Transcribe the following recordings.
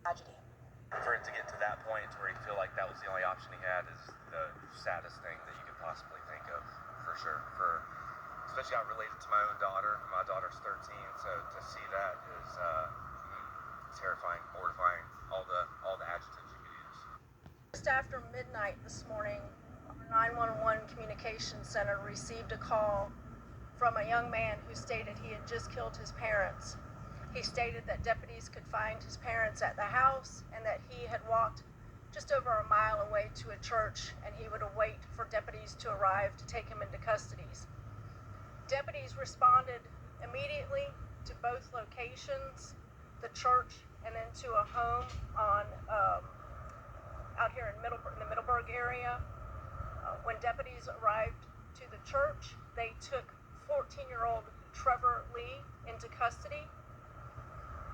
tragedy. For it to get to that point to where you feel like that was the only option he had is the saddest thing that you could possibly think of, for sure. Especially how related to my own daughter. My daughter's 13, so to see that is terrifying, mortifying, all the adjectives you could use. Just after midnight this morning, our 911 communications center received a call from a young man who stated he had just killed his parents. He stated that deputies could find his parents at the house and that he had walked just over a mile away to a church and he would await for deputies to arrive to take him into custody. Deputies responded immediately to both locations, the church and then to a home on out here in the Middleburg area. When deputies arrived to the church, they took 14-year-old Trevor Lee into custody.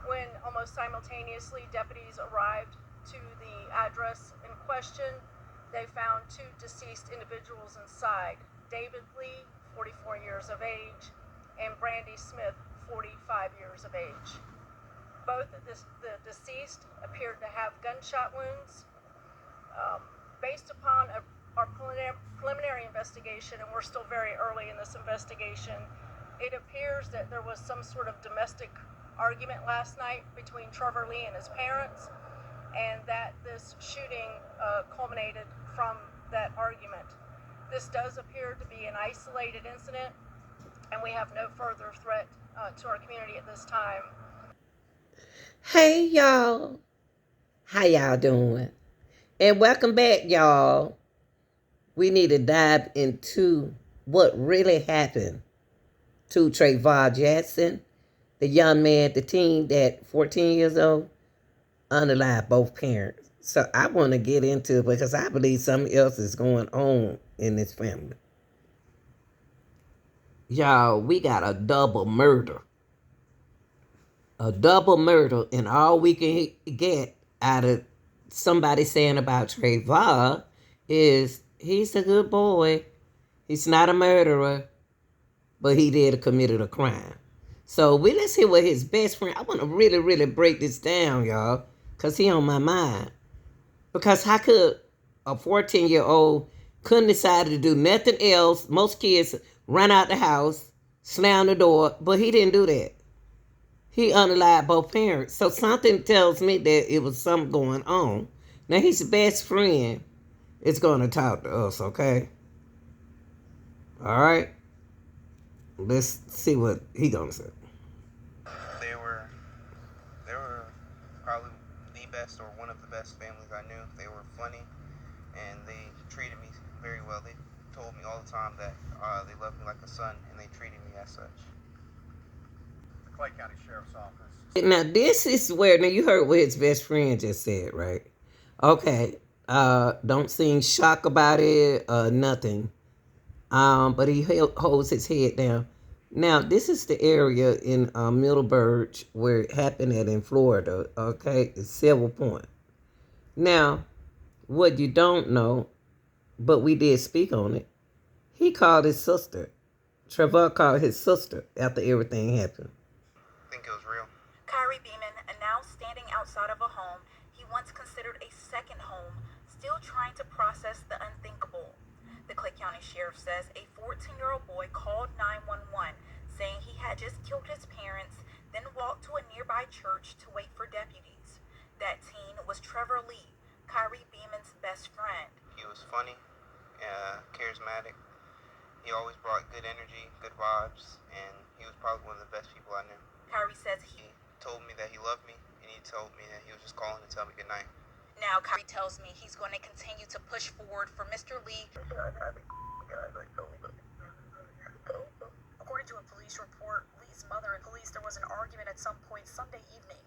When almost simultaneously deputies arrived to the address in question, they found two deceased individuals inside, David Lee, 44 years of age, and Brandy Smith, 45 years of age. Both the deceased appeared to have gunshot wounds. Based upon our preliminary investigation, and we're still very early in this investigation, it appears that there was some sort of domestic argument last night between Trevor Lee and his parents, and that this shooting culminated from that argument. This does appear to be an isolated incident, and we have no further threat to our community at this time. Hey, y'all. How y'all doing? And welcome back, y'all. We need to dive into what really happened to Trayvon Jackson, the young man, the teen that 14 years old, unalived both parents. So I want to get into it because I believe something else is going on in this family. Y'all, we got a double murder. A double murder, and all we can get out of somebody saying about Trayvon is he's a good boy. He's not a murderer, but he did committed a crime. So let's hear what his best friend, I want to really, really break this down, y'all, because he on my mind. Because how could a 14-year-old couldn't decide to do nothing else? Most kids run out the house, slam the door, but he didn't do that. He unalived both parents. So something tells me that it was something going on. Now his best friend is going to talk to us, okay? All right? Let's see what he going to say. They were probably the best or one of the best families I knew. They were funny, and they treated me very well. They told me all the time that they loved me like a son, and they treated me as such. The Clay County Sheriff's Office. Now this is where, now you heard what his best friend just said, right? Okay. Don't seem shocked about it, nothing. But he holds his head down. Now, this is the area in Middleburg where it happened at in Florida, okay? It's Silver Point. Now, what you don't know, but we did speak on it, he called his sister. Trevor called his sister after everything happened. I think it was real. Kyrie Beeman, and now standing outside of a home he once considered a second home, still trying to process the unthinkable. The Clay County Sheriff says a 14-year-old boy called 911 saying he had just killed his parents, then walked to a nearby church to wait for deputies. That teen was Trevor Lee, Kyrie Beeman's best friend. He was funny, charismatic. He always brought good energy, good vibes, and he was probably one of the best people I knew. Kyrie says he told me that he loved me, and he told me that he was just calling to tell me good night. Now Kyrie tells me he's going to continue to push forward for Mr. Lee. According to a police report, Lee's mother and police, there was an argument at some point Sunday evening.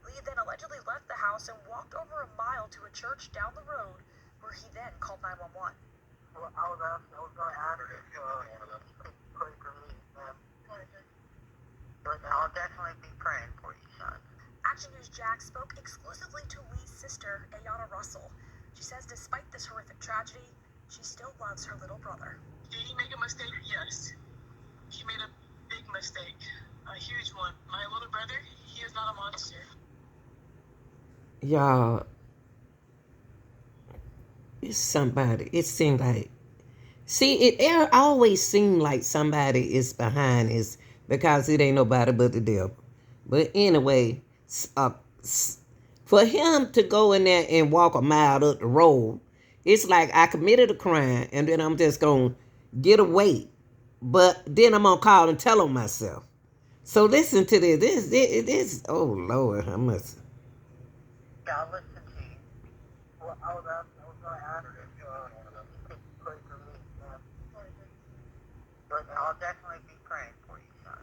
Lee then allegedly left the house and walked over a mile to a church down the road, where he then called 911. Well, I was going to ask if you could pray for me, but I'll definitely be praying for you, son. Action News Jack spoke exclusively to Lee's sister, Ayanna Russell. She says despite this horrific tragedy, she still loves her little brother. Did he make a mistake? Yes. He made a big mistake, a huge one. My little brother, he is not a monster. y'all, it's somebody. It seemed like, see, it always seemed like somebody is behind this because it ain't nobody but the devil. But anyway, uh, for him to go in there and walk a mile up the road, it's like I committed a crime and then I'm just going to get away. But then I'm going to call and tell on myself. So listen to this. This, oh Lord, I must. Yeah, I'll listen to you. Well, I was going to ask if you could pray for me. But I'll definitely be praying for you, son.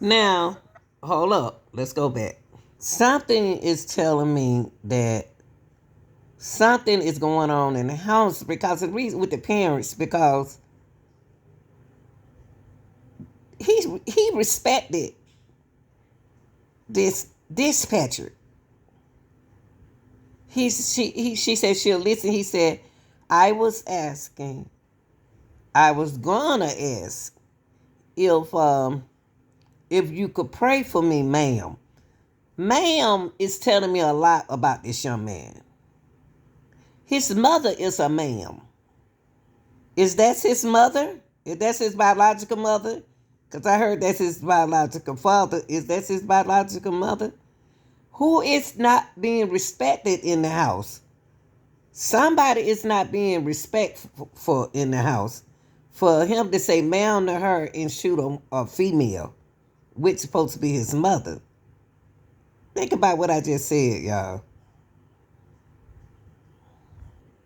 Now, hold up. Let's go back. Something is telling me that something is going on in the house because the reason with the parents because he respected this dispatcher. She said she'll listen. He said, I was gonna ask if you could pray for me, ma'am. Ma'am is telling me a lot about this young man. His mother is a ma'am. Is that his mother? Is that his biological mother? Because I heard that's his biological father. Is that his biological mother? Who is not being respected in the house? Somebody is not being respectful in the house. For him to say ma'am to her and shoot a female, which is supposed to be his mother. Think about what I just said, y'all.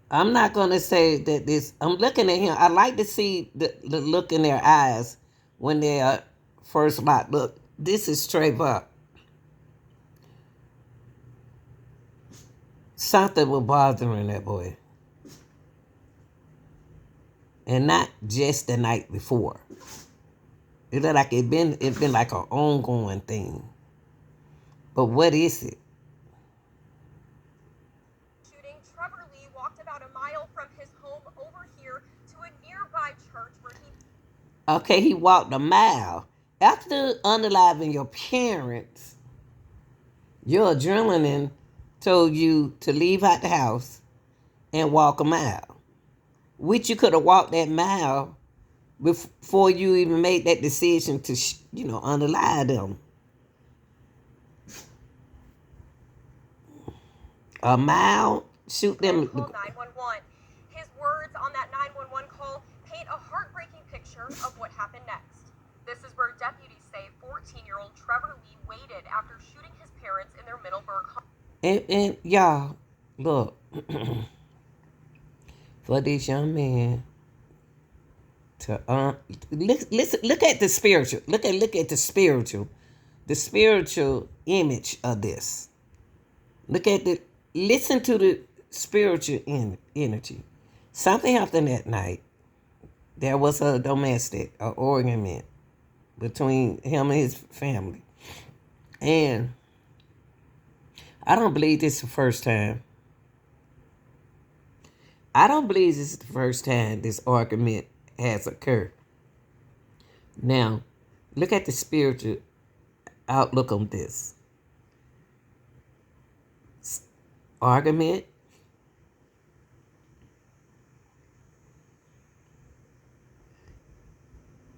I'm not going to say that this, I'm looking at him. I like to see the look in their eyes when they are first locked. Look, this is Trayvon. Something was bothering that boy. And not just the night before. It looked like it been like an ongoing thing. But what is it? Shooting, Trevor Lee walked about a mile from his home over here to a nearby church where he... Okay, he walked a mile. After unaliving your parents, your adrenaline told you to leave out the house and walk a mile. Which you could have walked that mile before you even made that decision to, unalive them. A mile, shoot them. Call 911. His words on that 911 call paint a heartbreaking picture of what happened next. This is where deputies say 14-year-old Trevor Lee waited after shooting his parents in their Middleburg home. And y'all, look, for this young man to listen, look at the spiritual, look at the spiritual image of this. Listen to the spiritual energy. Something happened that night. There was a domestic argument between him and his family. And I don't believe this is the first time. I don't believe this is the first time this argument has occurred. Now, look at the spiritual outlook on this. Argument.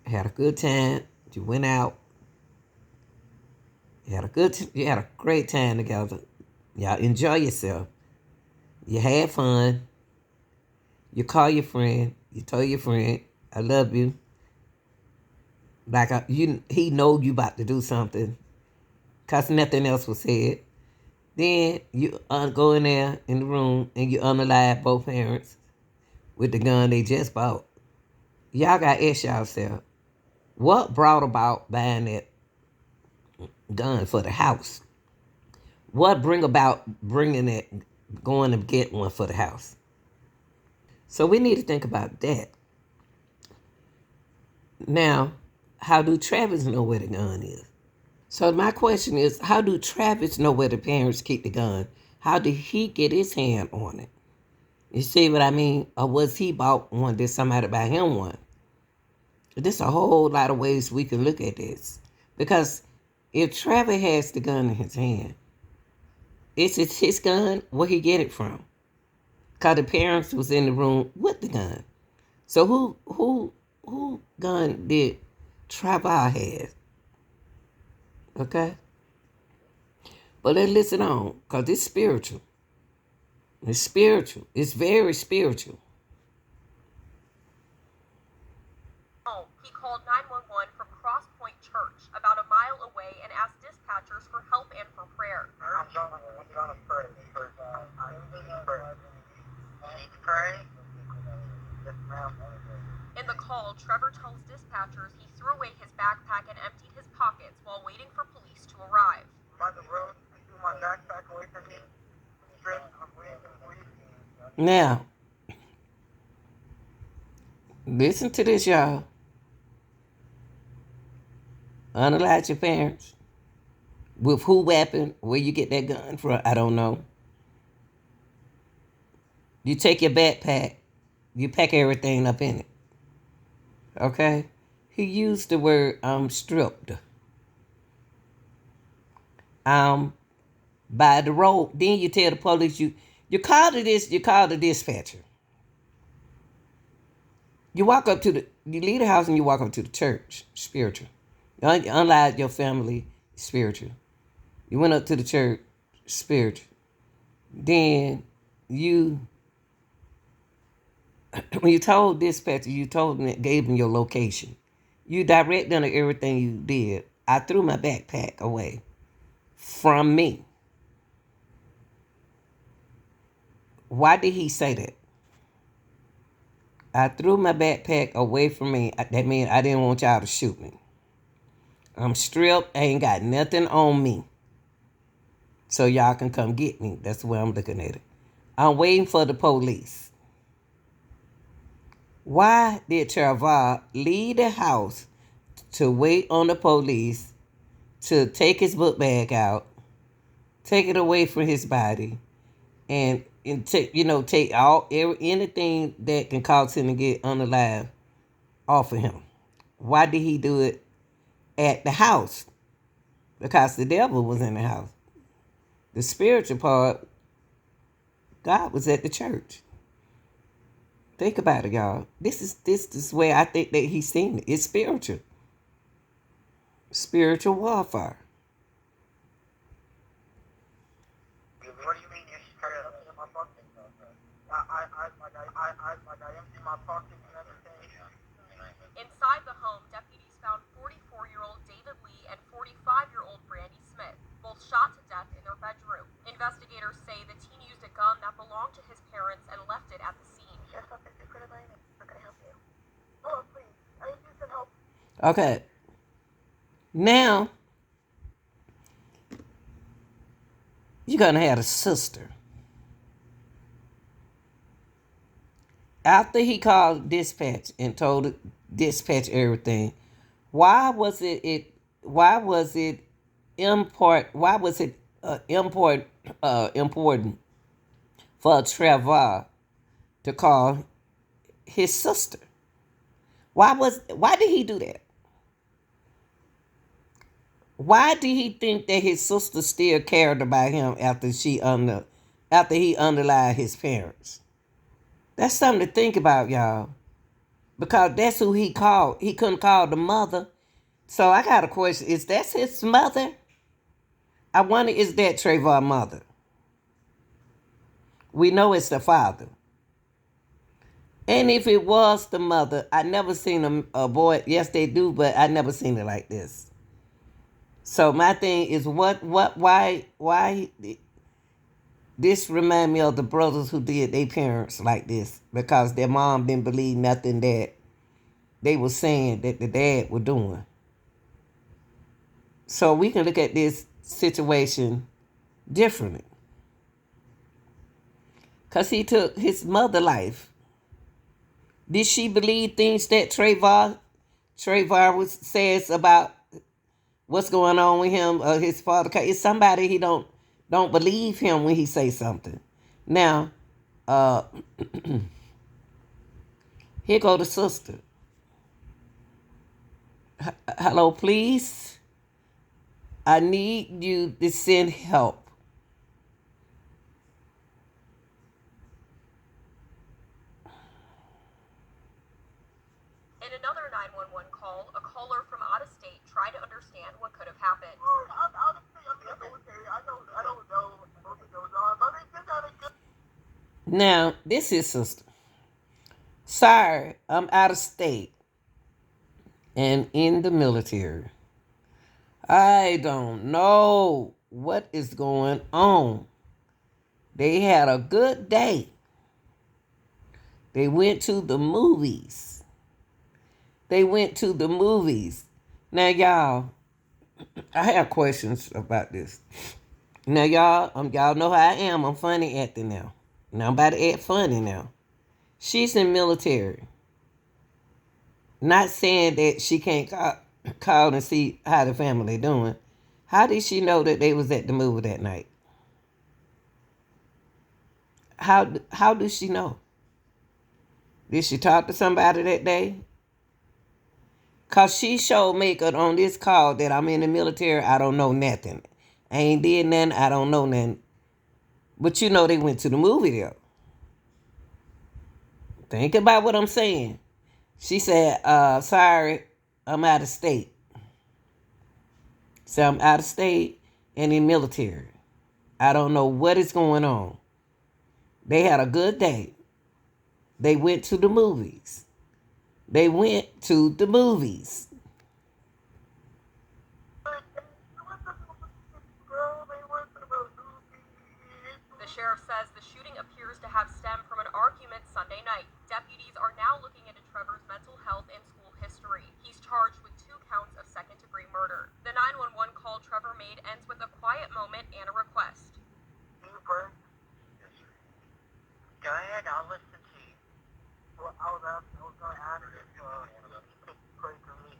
Had a good time. You went out. You had a great time together. Y'all enjoy yourself. You had fun. You call your friend. You told your friend, I love you. Like he know you about to do something. Cause nothing else was said. Then you go in there in the room and you unalive both parents with the gun they just bought. Y'all got to ask yourself, what brought about buying that gun for the house? What bring about bringing it, going to get one for the house? So we need to think about that. Now, how do Travis know where the gun is? So my question is, how do Travis know where the parents keep the gun? How did he get his hand on it? You see what I mean? Or was he bought one? Did somebody buy him one? There's a whole lot of ways we can look at this. Because if Travis has the gun in his hand, Is it his gun? Where he get it from? Cause the parents was in the room with the gun. So who gun did Trevor have? Okay? But let's listen on, cause it's spiritual. It's spiritual. It's very spiritual. Oh, he called 911 from Cross Point Church, about a mile away, and asked dispatchers for help and for prayer. I'm gonna pray because I need to pray. You need to pray? Yes, ma'am. In the call, Trevor tells dispatchers he threw away his backpack and emptied his pockets while waiting for police to arrive. I'm on the road. I threw my backpack away from me. I'm waiting for the police. Now, listen to this, y'all. Unalize your parents. With who weapon, where you get that gun from, I don't know. You take your backpack, you pack everything up in it. Okay? He used the word stripped. By the road. Then you tell the police you call the dispatcher. You leave the house and you walk up to the church, spiritual. You unalive your family, spiritual. You went up to the church, spiritual. Then when you told dispatcher, you told them, gave them your location. You direct them to everything you did. I threw my backpack away from me. Why did he say that? I threw my backpack away from me. That means I didn't want y'all to shoot me. I'm stripped. I ain't got nothing on me. So y'all can come get me. That's the way I'm looking at it. I'm waiting for the police. Why did Trevor leave the house to wait on the police to take his book bag out, take it away from his body, and take anything that can cause him to get unalive off of him? Why did he do it at the house? Because the devil was in the house. The spiritual part, God was at the church. Think about it, y'all. This is where I think that he's seen it. It's spiritual. Spiritual warfare. What do you mean you straight up in my pocket? I empty my pockets and everything. Inside the home, deputies found 44-year-old David Lee and 45-year-old Brandy Smith, both shot to death in their bedroom. Investigators say the teen used a gun that belonged to his parents and left it at the scene. Yes, I'm going to help you. Oh, please. I need some help. Okay. Now, you're going to have a sister. After he called dispatch and told dispatch everything, why was it important for Trevor to call his sister? Why did he do that? Why did he think that his sister still cared about him after he underlied his parents? That's something to think about, y'all. Because that's who he called. He couldn't call the mother. So I got a question. Is that his mother? I wonder, is that Trayvon's mother? We know it's the father. And if it was the mother, I never seen a boy. Yes, they do, but I never seen it like this. So my thing is, why this remind me of the brothers who did their parents like this, because their mom didn't believe nothing that they were saying that the dad was doing. So we can look at this situation differently. Because he took his mother's life. Did she believe things that Trayvon says about what's going on with him or his father? It's somebody he don't believe him when he say something. Now, here go the sister. Hello, please. I need you to send help. happened. Honestly, I'm in the military. I don't know what goes on, but they just had a good. Now, this is sister. Sorry, I'm out of state and in the military. I don't know what is going on. They had a good day. They went to the movies. Now, y'all, I have questions about this. Now, y'all know how I am. I'm funny acting now. Now, I'm about to act funny now. She's in military. Not saying that she can't call and see how the family doing. How did she know that they was at the movie that night? How does she know? Did she talk to somebody that day? Cause she showed Maker on this call that I'm in the military. I don't know nothing. I ain't did nothing. I don't know nothing. But you know they went to the movie though. Think about what I'm saying. She said, sorry, I'm out of state. So I'm out of state and in military. I don't know what is going on. They had a good day. They went to the movies. They went to the movies. The sheriff says the shooting appears to have stemmed from an argument Sunday night. Deputies are now looking into Trevor's mental health and school history. He's charged with 2 counts of second-degree murder. The 911 call Trevor made ends with a quiet moment and a request. Middleburg. Go ahead, I'll listen to you. Well, I was going to ask if you could pray for me.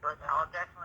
But I'll definitely